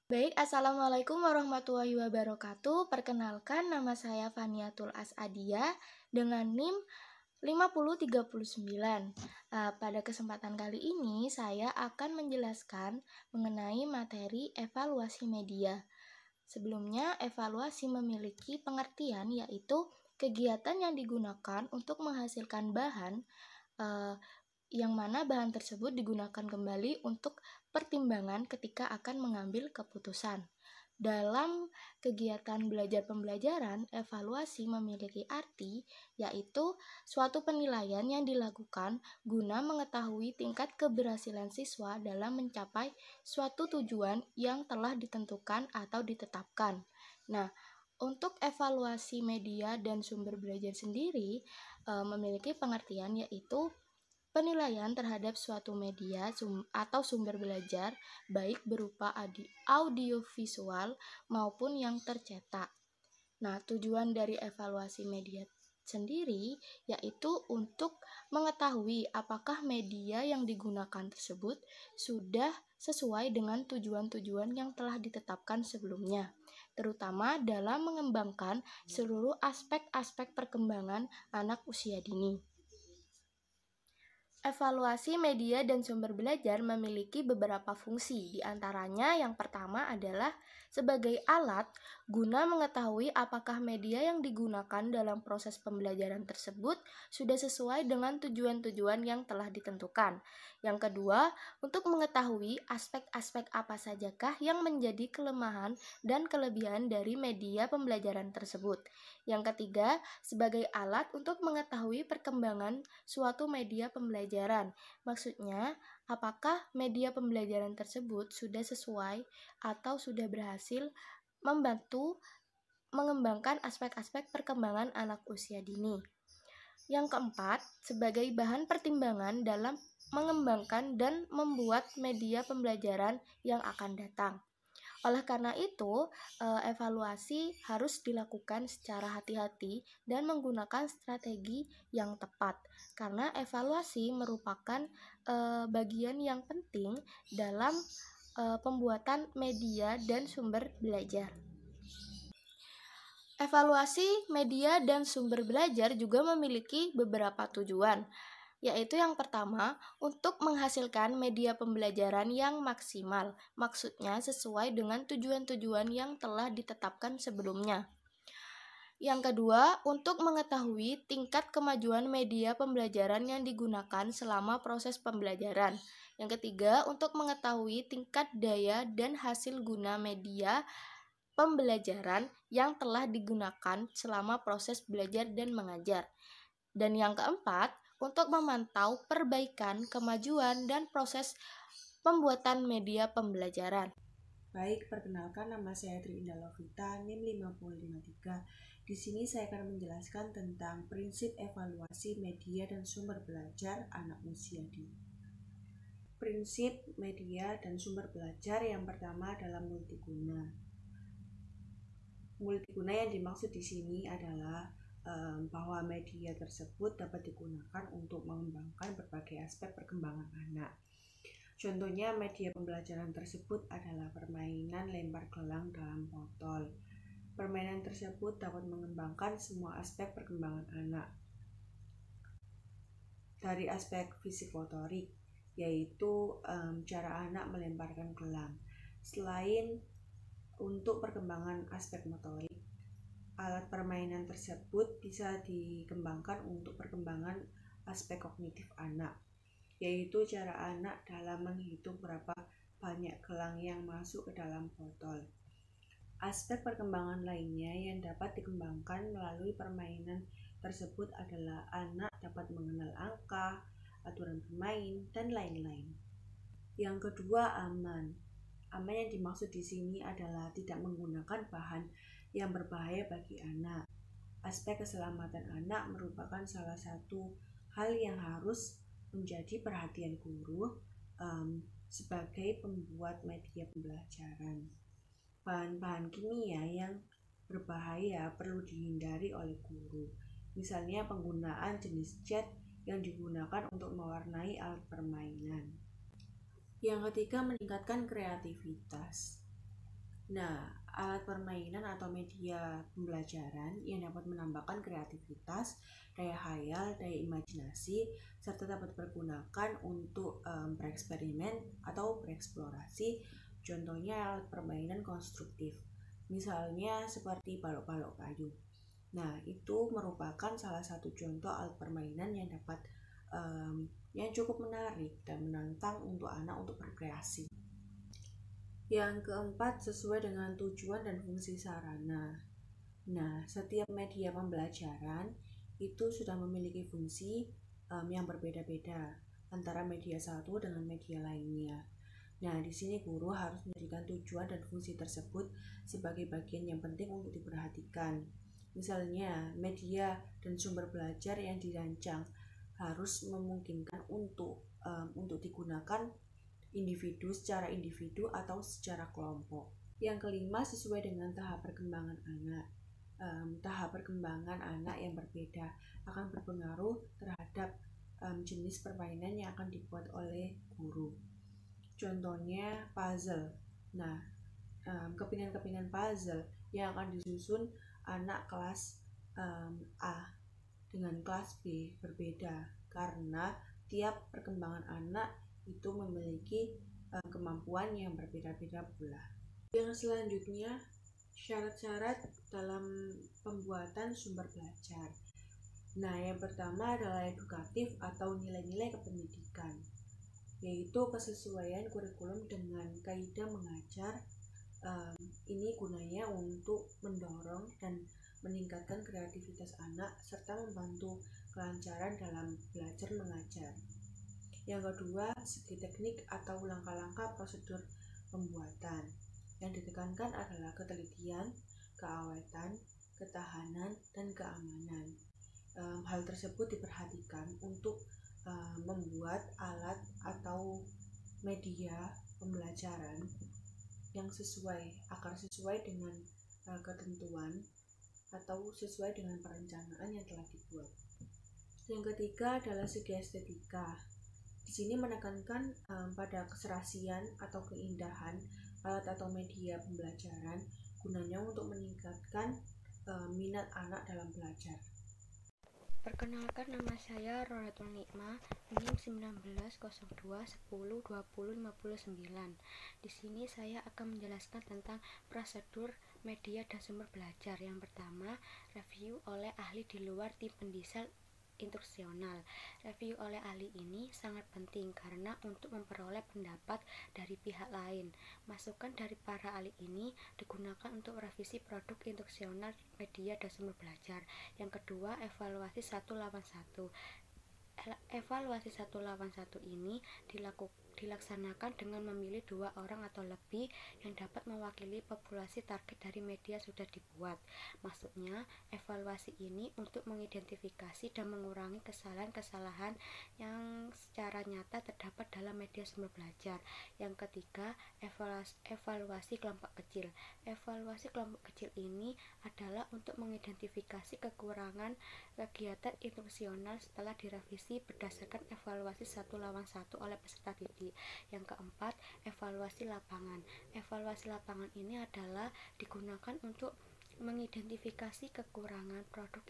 Baik, Assalamualaikum warahmatullahi wabarakatuh. Perkenalkan, nama saya Faniatul Asadia dengan NIM 5039. Pada kesempatan kali ini, saya akan menjelaskan mengenai materi evaluasi media. Sebelumnya, evaluasi memiliki pengertian yaitu kegiatan yang digunakan untuk menghasilkan bahan eh, yang mana bahan tersebut digunakan kembali untuk pertimbangan ketika akan mengambil keputusan. Dalam kegiatan belajar pembelajaran, evaluasi memiliki arti yaitu suatu penilaian yang dilakukan guna mengetahui tingkat keberhasilan siswa dalam mencapai suatu tujuan yang telah ditentukan atau ditetapkan. Nah, untuk evaluasi media dan sumber belajar sendiri memiliki pengertian yaitu penilaian terhadap suatu media atau sumber belajar, baik berupa audiovisual maupun yang tercetak. Nah, tujuan dari evaluasi media sendiri yaitu untuk mengetahui apakah media yang digunakan tersebut sudah sesuai dengan tujuan-tujuan yang telah ditetapkan sebelumnya, terutama dalam mengembangkan seluruh aspek-aspek perkembangan anak usia dini. Evaluasi media dan sumber belajar memiliki beberapa fungsi, di antaranya yang pertama adalah sebagai alat guna mengetahui apakah media yang digunakan dalam proses pembelajaran tersebut sudah sesuai dengan tujuan-tujuan yang telah ditentukan. Yang kedua, untuk mengetahui aspek-aspek apa sajakah yang menjadi kelemahan dan kelebihan dari media pembelajaran tersebut. Yang ketiga, sebagai alat untuk mengetahui perkembangan suatu media pembelajaran. Maksudnya, apakah media pembelajaran tersebut sudah sesuai atau sudah berhasil membantu mengembangkan aspek-aspek perkembangan anak usia dini. Yang keempat, sebagai bahan pertimbangan dalam mengembangkan dan membuat media pembelajaran yang akan datang. Oleh karena itu, evaluasi harus dilakukan secara hati-hati dan menggunakan strategi yang tepat, karena evaluasi merupakan bagian yang penting dalam pembuatan media dan sumber belajar. Evaluasi media dan sumber belajar juga memiliki beberapa tujuan, yaitu yang pertama, untuk menghasilkan media pembelajaran yang maksimal, maksudnya sesuai dengan tujuan-tujuan yang telah ditetapkan sebelumnya. Yang kedua, untuk mengetahui tingkat kemajuan media pembelajaran yang digunakan selama proses pembelajaran. Yang ketiga, untuk mengetahui tingkat daya dan hasil guna media pembelajaran yang telah digunakan selama proses belajar dan mengajar. Dan yang keempat, untuk memantau perbaikan, kemajuan, dan proses pembuatan media pembelajaran. Baik, perkenalkan nama saya Tri Indah Lovita, NIM 5053. Di sini saya akan menjelaskan tentang prinsip evaluasi media dan sumber belajar anak usia dini. Prinsip media dan sumber belajar yang pertama adalah multiguna. Multiguna yang dimaksud di sini adalah bahwa media tersebut dapat digunakan untuk mengembangkan berbagai aspek perkembangan anak. Contohnya media pembelajaran tersebut adalah permainan lempar gelang dalam botol. Permainan tersebut dapat mengembangkan semua aspek perkembangan anak. Dari aspek fisik motorik, yaitu cara anak melemparkan gelang. Selain untuk perkembangan aspek motorik, alat permainan tersebut bisa dikembangkan untuk perkembangan aspek kognitif anak, yaitu cara anak dalam menghitung berapa banyak gelang yang masuk ke dalam botol. Aspek perkembangan lainnya yang dapat dikembangkan melalui permainan tersebut adalah anak dapat mengenal angka, aturan bermain, dan lain-lain. Yang kedua, aman. Aman yang dimaksud di sini adalah tidak menggunakan bahan yang berbahaya bagi anak. Aspek keselamatan anak merupakan salah satu hal yang harus menjadi perhatian guru sebagai pembuat media pembelajaran. Bahan-bahan kimia yang berbahaya perlu dihindari oleh guru. Misalnya penggunaan jenis cat yang digunakan untuk mewarnai alat permainan. Yang ketiga, meningkatkan kreativitas. Nah, alat permainan atau media pembelajaran yang dapat menambahkan kreativitas, daya hayal, daya imajinasi, serta dapat digunakan untuk bereksperimen atau bereksplorasi. Contohnya alat permainan konstruktif, misalnya seperti balok-balok kayu. Nah, itu merupakan salah satu contoh alat permainan yang dapat yang cukup menarik dan menantang untuk anak untuk berkreasi. Yang keempat, sesuai dengan tujuan dan fungsi sarana. Nah, setiap media pembelajaran itu sudah memiliki fungsi yang berbeda-beda antara media satu dengan media lainnya. Nah, di sini guru harus menjadikan tujuan dan fungsi tersebut sebagai bagian yang penting untuk diperhatikan. Misalnya, media dan sumber belajar yang dirancang harus memungkinkan untuk digunakan secara individu atau secara kelompok. Yang kelima, sesuai dengan tahap perkembangan anak. Tahap perkembangan anak yang berbeda akan berpengaruh terhadap jenis permainan yang akan dibuat oleh guru. Contohnya puzzle. Nah, kepingan-kepingan puzzle yang akan disusun anak kelas A dengan kelas B berbeda karena tiap perkembangan anak itu memiliki kemampuan yang berbeda-beda pula. Yang selanjutnya, syarat-syarat dalam pembuatan sumber belajar. Nah, yang pertama adalah edukatif atau nilai-nilai kependidikan, yaitu kesesuaian kurikulum dengan kaidah mengajar. Ini gunanya untuk mendorong dan meningkatkan kreativitas anak serta membantu kelancaran dalam belajar mengajar. Yang kedua, segi teknik atau langkah-langkah prosedur pembuatan. Yang ditekankan adalah ketelitian, keawetan, ketahanan, dan keamanan. Hal tersebut diperhatikan untuk membuat alat atau media pembelajaran yang agar sesuai dengan ketentuan atau sesuai dengan perencanaan yang telah dibuat. Yang ketiga adalah segi estetika. Di sini menekankan pada keserasian atau keindahan alat atau media pembelajaran gunanya untuk meningkatkan minat anak dalam belajar. Perkenalkan, nama saya Roratul Nikma, NIM 1902102059. Di sini saya akan menjelaskan tentang prosedur media dan sumber belajar. Yang pertama, review oleh ahli di luar tim pendesain instruksional. Review oleh ahli ini sangat penting karena untuk memperoleh pendapat dari pihak lain. Masukan dari para ahli ini digunakan untuk revisi produk instruksional media dan sumber belajar. Yang kedua, evaluasi 1 lawan 1. Evaluasi 1 lawan 1 ini dilaksanakan dengan memilih 2 orang atau lebih yang dapat mewakili populasi target dari media sudah dibuat. Maksudnya, evaluasi ini untuk mengidentifikasi dan mengurangi kesalahan-kesalahan yang secara nyata terdapat dalam media sumber belajar. Yang ketiga, evaluasi kelompok kecil. Evaluasi kelompok kecil ini adalah untuk mengidentifikasi kekurangan kegiatan instruksional setelah direvisi berdasarkan evaluasi 1 lawan 1 oleh peserta didik. Yang keempat, evaluasi lapangan. Evaluasi lapangan ini adalah digunakan untuk mengidentifikasi kekurangan produk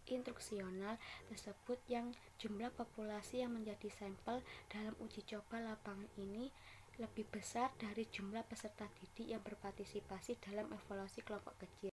instruksional tersebut yang jumlah populasi yang menjadi sampel dalam uji coba lapangan ini lebih besar dari jumlah peserta didik yang berpartisipasi dalam evaluasi kelompok kecil.